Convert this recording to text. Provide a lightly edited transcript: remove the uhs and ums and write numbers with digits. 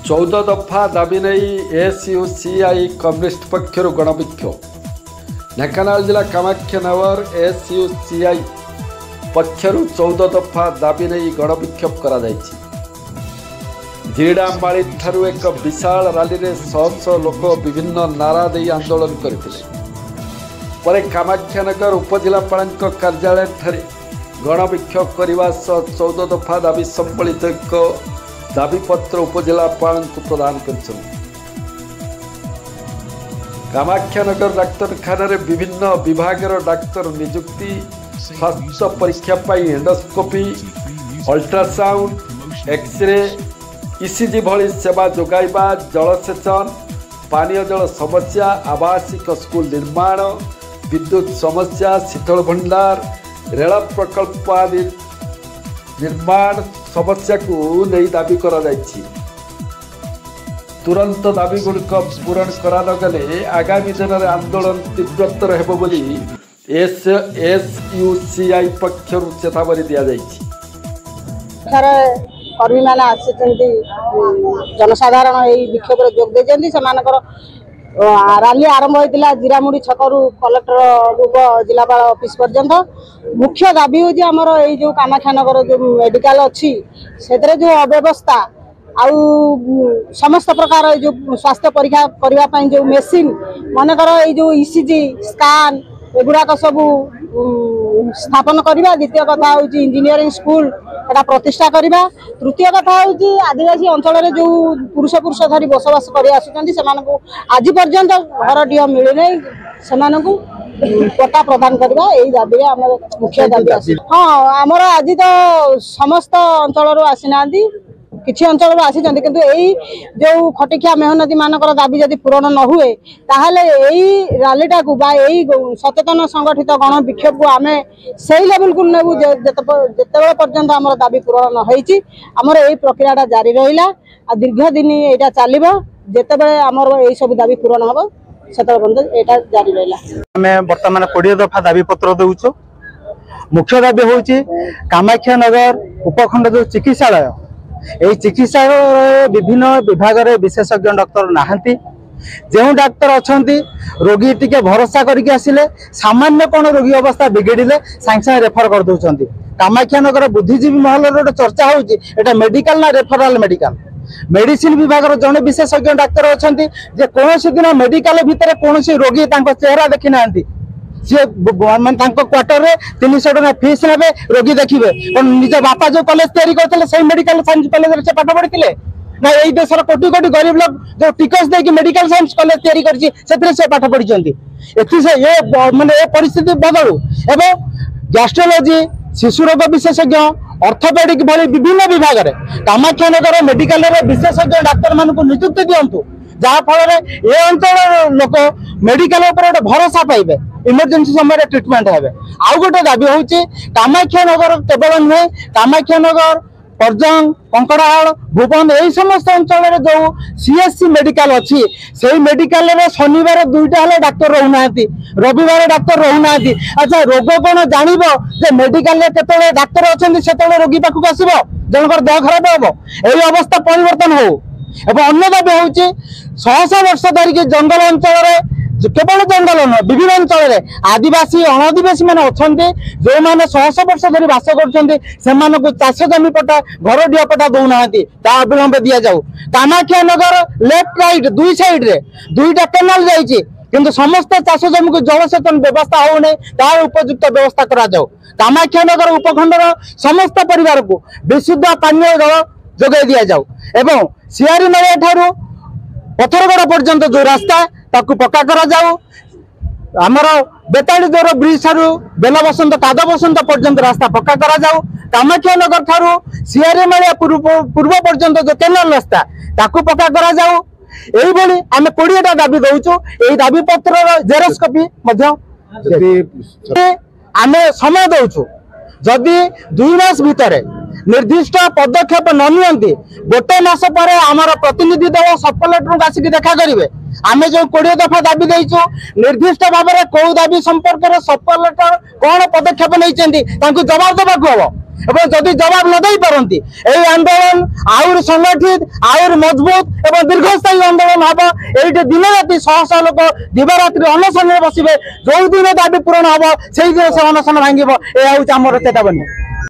14 दफा दाबी नहीं एसयूसीआई कम्युनिस्ट पक्षर गणविक्षोभ। ढेंकानाल जिला कामाख्यानगर एसयूसीआई पक्षर 14 दफा दाबी नहीं गणविक्षोभ करा जीडामाड़ी ठारू एक विशाल रैली में शह शह लोक विभिन्न नारा दे आंदोलन करते कामाख्यानगर उपजिलापाल कार्यालय ठारे गणविक्षोभ करने 14 दफा दाबी संबलित एक दाबीपत्र उपजिलापाल को प्रदान कर कामाख्यानगर डाक्तरखाना विभिन्न विभाग डाक्तर नियुक्ति स्वास्थ्य परीक्षा एंडोस्कोपी अल्ट्रासाउंड एक्सरे ईसीजी भली सेवा जोगाइबा जलसेचन पानीय जल समस्या आवासिक स्कूल निर्माण विद्युत समस्या शीतल भंडार रेल प्रकल्प आदि निर्माण समस्या को नहीं दाबी करा जायछि। तुरंत दाबी गुड़िक पूरण करा नगले आगामी दिन में आंदोलन तीव्रतर हेबो बोली एसयूसीआई पक्षरु चेतावनी दिया जायछि। कर्मी मैंने आसी जनसाधारण यही विक्षोभ जोग देते रैली आरंभ होता जीरामुड़ी छकरू कलेक्टर जिलापाल ऑफिस पर्यंत। मुख्य दाबी हूँ आमर ये जो कामाख्यानगर जो मेडिकल अच्छी से जो अव्यवस्था आउ समस्त प्रकार जो स्वास्थ्य परीक्षा करने जो मेसीन मनकर ये जो ईसीजी स्कान एगुड़ाक सब स्थापन करवा। द्वितीय कथा हूँ इंजीनियरिंग स्कूल एटा प्रतिष्ठा करवा। तृतीय कथा हूँ आदिवासी अंचल में जो पुरुष धरी बसवास कर आज पर्यंत घर टीह मिलना से पट्टा प्रदान करवा यही दाबी आम मुख्य दाबी। हाँ आमर आज तो समस्त अंचल आसीना किसी अंचल आसी किंतु यही जो खटिकिया मेहनती मानकर दाबी जदि पूरण न हुए ताहले यही रैलीटा को यही सचेतन संगठित गण विक्षोभ को आम से लेवल को नेबू जिते पर्यंत आम दाबी पूरण न होईची आमर यही प्रक्रिया जारी रहिला दीर्घ दिन यहाँ चलो जिते आमर यही सब दाबी पूरण हम से यहाँ जारी रहा। बर्तमान 20 दफा दाबी पत्र देउछु। मुख्य दाबी हूँ कामाख्यानगर उपखंड जो चिकित्सालय यही चिकित्सालय विभिन्न विभाग रे विशेषज्ञ डॉक्टर नहांती जो डाक्तर अच्छा रोगी टिके भरोसा करके आसिले सामान्य कौन रोगी अवस्था बिगड़े सांगे रेफर कर दौरान। कामाख्यानगर बुद्धिजीवी महल गोटे चर्चा होता मेडिकल ना रेफराल मेडिकल मेडिसिन विभाग जड़े विशेषज्ञ डाक्तर अच्छा कौन दिन मेडिकल भितर कौन रोगी चेहरा देखी ना सी मानते क्वार्टर में 300 टका फीस ने रोगी देखिए निज बापा जो कॉलेज तैयारी करते से मेडिकल साइंस कॉलेज से पाठ पढ़ी ना यही देशर कोटी कोटी गरीब लोग जो टिकस देकी मेडिकल साइंस कॉलेज तैयारी कर पाठ पढ़ी ये माने ये परिस्थिति बदलू एवं गैस्ट्रोलॉजी शिशु रोग विशेषज्ञ ऑर्थोपेडिक भली विभिन्न विभाग में कामाख्यानगर मेडिकल विशेषज्ञ डाक्तर मान नियुक्ति दिंतु जहाँफल ये अंचल लोक मेडिकल गोटे भरोसा पाइबे इमरजेंसी समय ट्रिटमेंट है। आउ गोटे दाबी हूँ कामाख्यानगर केवल नुहे कामाख्यानगर परजंग कंकड़ाहाल भुवन यही समस्त अंचल जो सीएससी मेडिकल अच्छी से मेडिकल शनिवार 2टा डाक्तर रोना रविवार डाक्तर रोना। अच्छा रोग कौन जान मेडिकल केतने डाक्तर अच्छा से रोगी पाखक आसब जनकर देह खराब हम यही अवस्था परिवर्तन हो। अन्य दाबी हूँ 100 वर्ष धरिकी जंगल अंचल केवल जंगल न विभिन्न अंचल आदिवासी अनादिवासी मैंने अच्छा जो मैंने 100 वर्ष धरी बास कर चाष जमी पट्टा घर डिया पट्टा दौना अविलंब दि जाऊ। कामाख्यानगर लेफ्ट राइट दुई साइड रे 2टा केनाल जाइए किंतु समस्त चाष जमी को जलसेचन व्यवस्था होने तार उपयुक्त व्यवस्था करा जाऊ। कामाख्यानगर उपखंडर समस्त परिवार को विशुद्ध पानीय जल जोगाई दि जाऊ एवं सियारी नड़िया ठारू पथरगढ़ पर्यंत जो रास्ता ताकू पक्का करा जाऊ। आमर बेताड़ी दौर ब्रिज ठारू बेला बसंत काद बसंत पर्यंत रास्ता पक्का करा जाऊ। कामाख्यानगर ठारू सियारी मालिया पूर्व पर्यंत जो केनाल रास्ता ताकू पक्का करा जाऊ। यही आम 20टा दाबी दौचु। यही दाबी पत्र जेरक्स कॉपी आम समय दौचु जदि 2 मास भितर निर्दिष्ट पदक्षेप न नियंती गोटे मास पर आमर प्रतिनिधि दल सब कलेक्टर आसिक देखा करेंगे। आम जो 20 दफा दाबी देचु निर्दिष्ट भाव में कौ दाबी संपर्क में सब कलेक्टर कौन पदक्षेप नहीं जवाब देवाक हम। এবং যদি জবাব ন দেই পারନ୍ତି এই আন্দোলন আউর সংগঠিত আউর মজবুত এবং দীর্ঘস্থায়ী আন্দোলন হব। এইটি দিন রাতি শহ শহ লোক দিবারাত্রি অনশনে বসবে। যে দিন দাবি পূরণ হব সেই দিন সে অনশন ভাঙ্গিব। এ হচ্ছে আমার চেতাবনী।